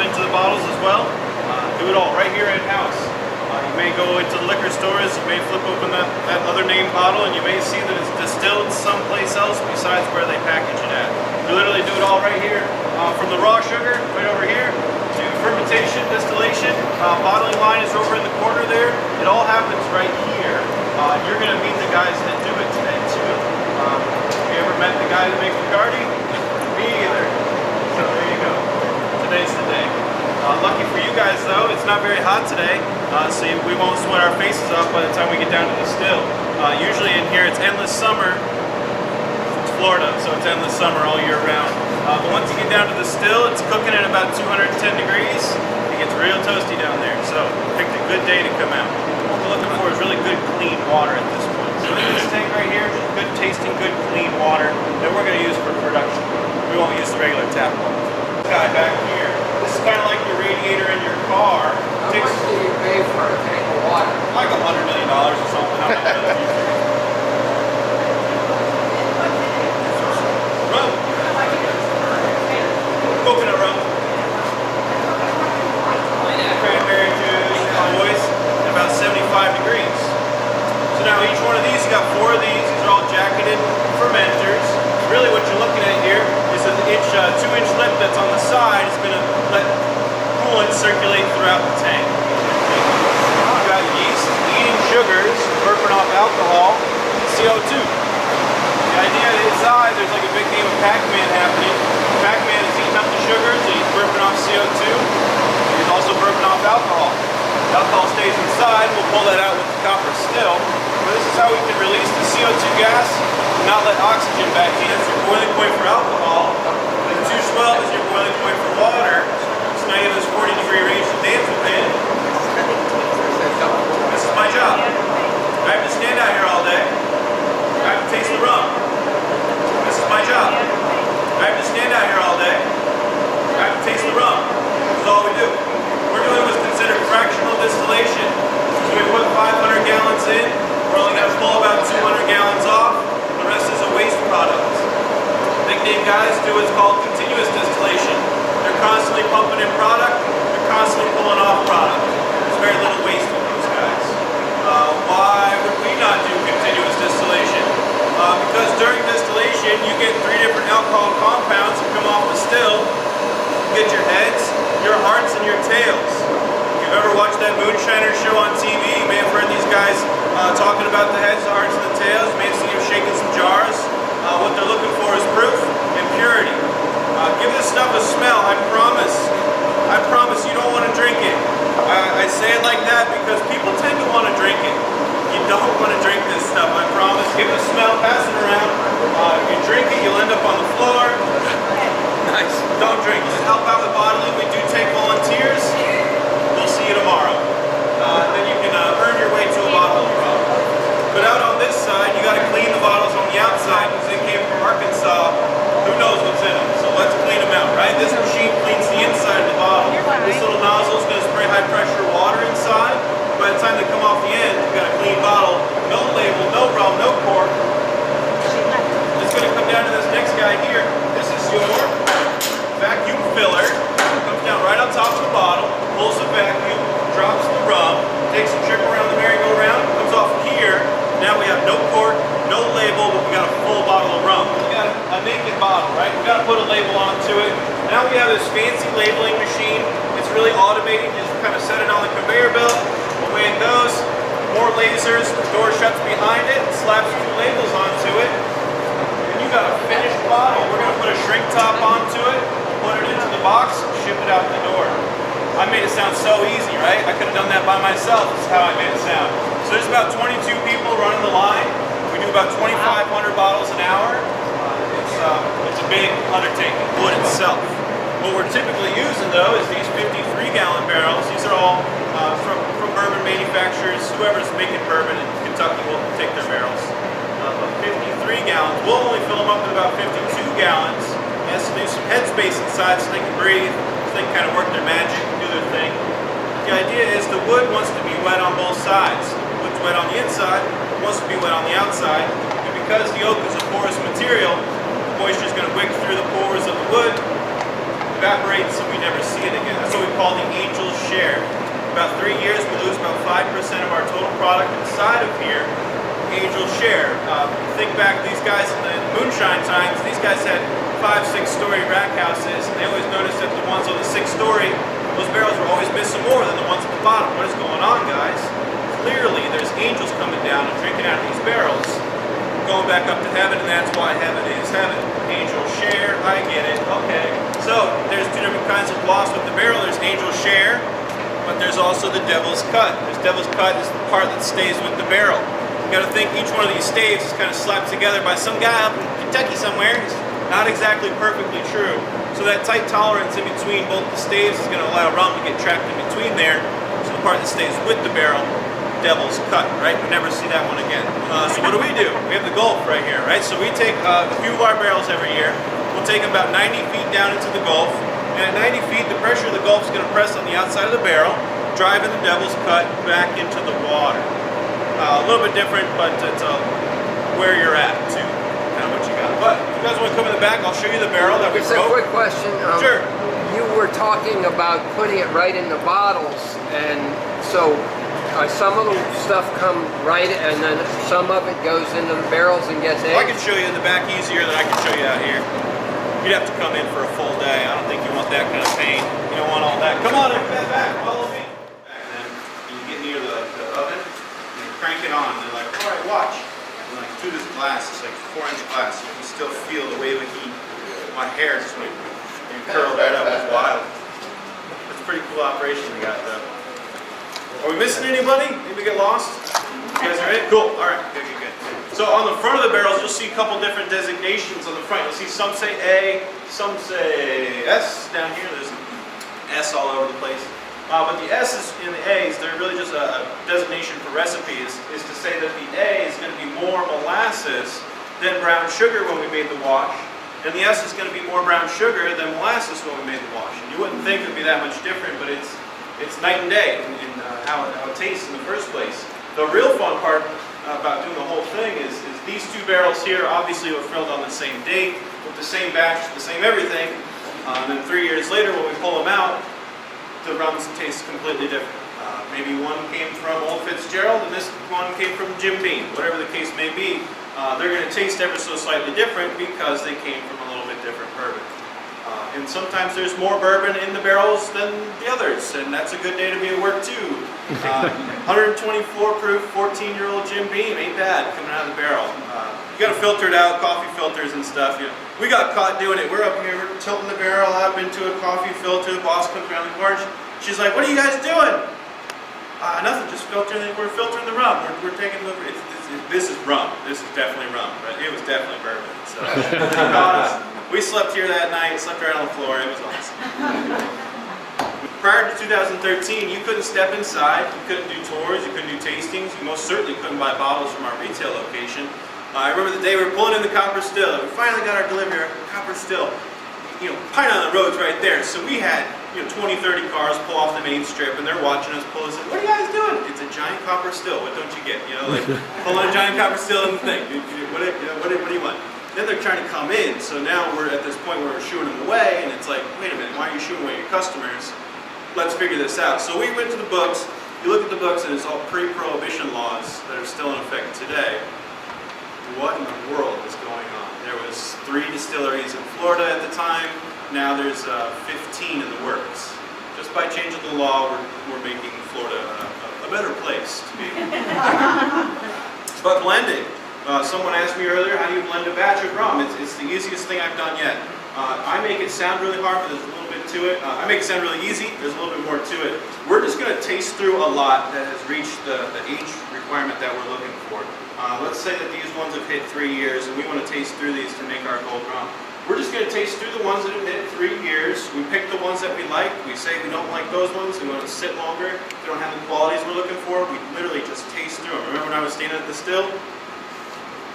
into the bottles as well. Do it all right here in-house. You may go into the liquor stores, you may flip open that other name bottle, and you may see that it's distilled someplace else besides where they package it at. We literally do it all right here, from the raw sugar right over here to fermentation, distillation. Bottling line is over in the corner there. It all happens right here. You're going to meet the guys that do it today too. Have you ever met the guy that makes Bacardi? Me either. So there you go. Today's the day. Lucky for you guys though, it's not very hot today, so we won't sweat our faces off by the time we get down to the still. Usually in here it's endless summer. It's Florida, so it's endless summer all year round. But once you get down to the still, it's cooking at about 210 degrees. It gets real toasty down there, so picked a good day to come out. What we're looking for is really good, clean water at this point. So in this tank right here, just good tasting, good, clean water that we're going to use for production. We won't use the regular tap water. This guy back here, this is kind of like your radiator in your car. How much do you pay for a tank of water? Like $100 million or something. Rum. Coconut rum. Cranberry juice, boys, at about 75 degrees. So now each one of these, you got 4 of these. These are all jacketed fermenters. Really what you're looking at here is an 2-inch lip that's on the side is going to let coolant circulate throughout the tank. You've got yeast eating sugars, burping off alcohol, and CO2. The idea inside, there's like a big game of Pac-Man happening. Pac-Man is eating up the sugars and he's burping off CO2. He's also burping off alcohol. The alcohol stays inside, we'll pull that out with the copper still. But this is how we can release the CO2 gas and not let oxygen back in. It's your boiling point for alcohol. And 212 is your boiling point for water. So now you have this 40-degree range to dance within. This is my job. I have to stand out here all day. I have to taste the rum. This is my job. I have to stand out here all day. I have to taste the rum. This is all we do. We're doing what's considered fractional distillation. So we put 500 gallons in. We're only going to pull about 200 gallons off. The rest is a waste product. Big name guys do what's called continuous distillation. They're constantly pumping in product. They're constantly pulling off product. There's very little waste with those guys. Why would we not do continuous distillation? Because during distillation, you get 3 different alcohol compounds that come off the still. You get your heads, your hearts, and your tails. If you've ever watched that Moonshiner show on TV, you may have heard these guys talking about the heads, the hearts, and the tails. You may have seen them shaking some jars. What they're looking for is proof and purity. Give this stuff a smell, I promise you don't want to drink it. I say it like that because people tend to want to drink it. You don't want to drink this stuff, I promise. Give it a smell, pass it around. If you drink it, you'll end up on the floor. Nice. Don't drink. Just help out with bottling. We do take volunteers. We'll see you tomorrow. Then you can earn your way to a bottle of rum. But out on this side, you got to clean the bottles on the outside because they came from Arkansas. Who knows what's in them? So let's clean them out, right? This machine cleans the inside of the bottle. This little nozzle is going to spray high pressure water inside. By the time they come off the end, you've got a clean bottle, no label, no rum, no cork. It's going to come down to this next guy here. This is your vacuum filler. Comes down right on top of the bottle, pulls the vacuum, drops the rum, takes a trip around the merry-go-round, comes off here. Now we have no cork, no label, but we got a full bottle of rum. We got a naked bottle, right? We got to put a label onto it. Now we have this fancy labeling machine. It's really automated. You just kind of set it on the conveyor belt. Away it goes. More lasers. The door shuts behind it. Slaps 2 labels onto it. And you got a finished bottle. We're going to put a shrink top onto it, put it into the box, ship it out the door. I made it sound so easy, right? I could have done that by myself. This is how I made it sound. So there's about 22 people running the line. We do about 2,500 bottles an hour. It's a big undertaking, wood itself. What we're typically using though is these 53-gallon barrels. These are all from bourbon manufacturers. Whoever's making bourbon in Kentucky will take their barrels. But 53 gallons, we'll only fill them up with about 52 gallons. It has to do some headspace inside so they can breathe, so they can kind of work their magic and do their thing. The idea is the wood wants to be wet on both sides. The wood's wet on the inside, it wants to be wet on the outside. And because the oak is a porous material, the moisture is going to wick through the pores of the wood, evaporates and we never see it again. That's what we call the angel's share. About 3 years, we lose about 5% of our total product inside of here. Angel's share. Think back, these guys in the moonshine times, these guys had 5, 6-story rack houses, and they always noticed that the ones on the 6th story, those barrels were always missing more than the ones at the bottom. What is going on, guys? Clearly, there's angels coming down and drinking out of these barrels, going back up to heaven, and that's why heaven is heaven. Angel share, I get it, okay. So, there's 2 different kinds of loss with the barrel. There's angel share, but there's also the devil's cut. This devil's cut is the part that stays with the barrel. You gotta think each one of these staves is kind of slapped together by some guy up in Kentucky somewhere. It's not exactly perfectly true. So that tight tolerance in between both the staves is gonna allow rum to get trapped in between there. So the part that stays with the barrel, devil's cut, right? We never see that one again. So what do? We have the Gulf right here, right? So we take a few of our barrels every year. We'll take them about 90 feet down into the Gulf. And at 90 feet, the pressure of the Gulf is gonna press on the outside of the barrel, driving the devil's cut back into the water. A little bit different, but it's where you're at, too. Kind of what you got. But if you guys want to come in the back, I'll show you the barrel that we Just broke. a quick question. Sure. You were talking about putting it right in the bottles, and so some of the stuff come right, and then some of it goes into the barrels and gets aged? I can show you in the back easier than I can show you out here. You'd have to come in for a full day. I don't think you want that kind of pain. You don't want all that. Come on in, back, follow me. Back then, you get near the oven, and you crank it on, and they're like, all right, watch. And like through this glass, it's like 4-inch glass. You can still feel the wave of heat. My hair just went and curled right up. It's wild. It's a pretty cool operation we got though. Are we missing anybody? Maybe get lost? You guys are in? Cool. All right. Good. So on the front of the barrels, you'll see a couple different designations on the front. You'll see some say A, some say S. Down here, there's an S all over the place. But the S's and the A's, they're really just a designation for recipes, is to say that the A is going to be more molasses than brown sugar when we made the wash, and the S is going to be more brown sugar than molasses when we made the wash. And you wouldn't think it would be that much different, but it's night and day in how it tastes in the first place. The real fun part about doing the whole thing is these 2 barrels here obviously were filled on the same date, with the same batch, the same everything. And then 3 years later when we pull them out, the rums taste completely different. Maybe one came from Old Fitzgerald and this one came from Jim Beam. Whatever the case may be, they're going to taste ever so slightly different because they came from a little bit different bourbon. And sometimes there's more bourbon in the barrels than the others, and that's a good day to be at work too. 124 proof, 14-year-old Jim Beam, ain't bad coming out of the barrel. You got to filter it out, coffee filters and stuff. You know, we got caught doing it. We're up here, we're tilting the barrel up into a coffee filter. The boss comes around the corner. She's like, "What are you guys doing?" Nothing, just filtering. We're filtering the rum. We're taking the. This is rum. This is definitely rum. But it was definitely bourbon. So we slept here that night. Slept right on the floor. It was awesome. Prior to 2013, you couldn't step inside. You couldn't do tours. You couldn't do tastings. You most certainly couldn't buy bottles from our retail location. I remember the day we were pulling in the Copper Still. We finally got our delivery. Copper Still, pint on the road's right there. So we had 20, 30 cars pull off the main strip, and they're watching us pull. Us. What are you guys doing? It's a giant Copper Still. What don't you get? Like pulling a giant Copper Still in the thing. What do you want? Then they're trying to come in. So now we're at this point where we're shooing them away, and it's like, wait a minute, why are you shooting away your customers? Let's figure this out. So we went to the books. You look at the books, and it's all pre-prohibition laws that are still in effect today. What in the world is going on? There was 3 distilleries in Florida at the time. Now there's 15 in the works. Just by changing the law, we're making Florida a better place to be. But blending. Someone asked me earlier, how do you blend a batch of rum? It's the easiest thing I've done yet. I make it sound really hard, but there's a little bit to it. I make it sound really easy. There's a little bit more to it. We're just going to taste through a lot that has reached the age requirement that we're looking for. Let's say that these ones have hit 3 years, and we want to taste through these to make our gold rum. We're just going to taste through the ones that have hit 3 years. We pick the ones that we like. We say we don't like those ones. We want to sit longer. They don't have the qualities we're looking for. We literally just taste through them. Remember when I was standing at the still?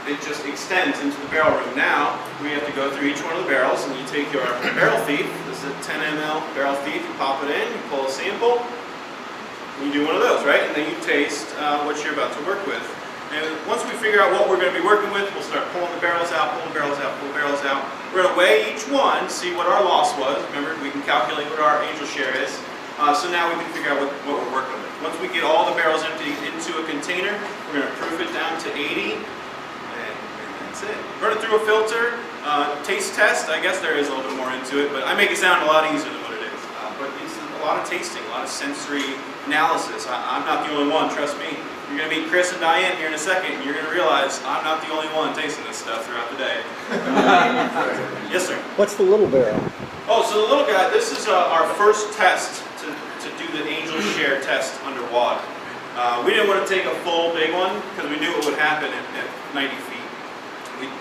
It just extends into the barrel room. Now, we have to go through each one of the barrels, and you take your barrel thief. This is a 10 ml barrel thief. You pop it in, you pull a sample. You do one of those, right? And then you taste what you're about to work with. And once we figure out what we're going to be working with, we'll start pulling the barrels out, pull the barrels out, pull the barrels out. We're going to weigh each one, see what our loss was. Remember, we can calculate what our angel share is. So now we can figure out what we're working with. Once we get all the barrels empty into a container, we're going to proof it down to 80. And that's it. Run it through a filter. Taste test, I guess there is a little bit more into it, but I make it sound a lot easier than what it is. But it's a lot of tasting, a lot of sensory analysis. I'm not the only one, trust me. You're going to meet Chris and Diane here in a second, and you're going to realize I'm not the only one tasting this stuff throughout the day. Yes, sir. What's the little barrel? Oh, so the little guy, this is our first test to do the angel share test underwater. We didn't want to take a full big one because we knew what would happen at 90 feet.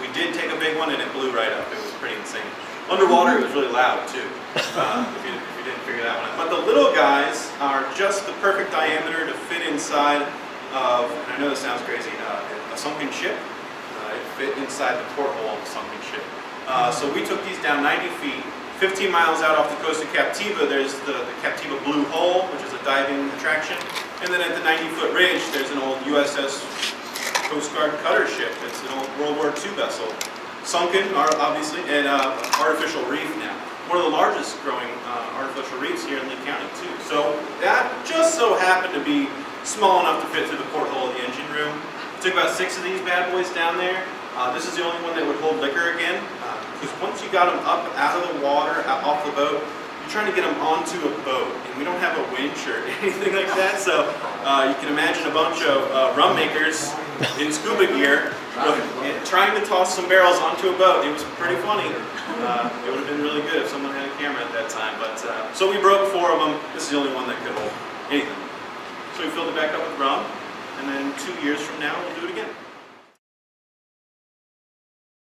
We did take a big one and it blew right up. It was pretty insane. Underwater, it was really loud too, if you didn't figure that one out. But the little guys are just the perfect diameter to fit inside of, and I know this sounds crazy, a sunken ship. It fit inside the porthole of a sunken ship. So we took these down 90 feet. 15 miles out off the coast of Captiva, there's the Captiva Blue Hole, which is a diving attraction. And then at the 90-foot ridge, there's an old USS Coast Guard cutter ship. It's an old World War II vessel. Sunken, obviously, and artificial reef now. One of the largest growing artificial reefs here in Lee County, too. So that just so happened to be small enough to fit through the porthole of the engine room. It took about 6 of these bad boys down there. This is the only one that would hold liquor again. Because once you got them up out of the water, off the boat, you're trying to get them onto a boat. And we don't have a winch or anything like that. So you can imagine a bunch of rum makers in scuba gear trying to toss some barrels onto a boat. It was pretty funny. It would have been really good if someone had a camera at that time. But so we broke 4 of them. This is the only one that could hold anything. So we filled it back up with rum. And then 2 years from now, we'll do it again.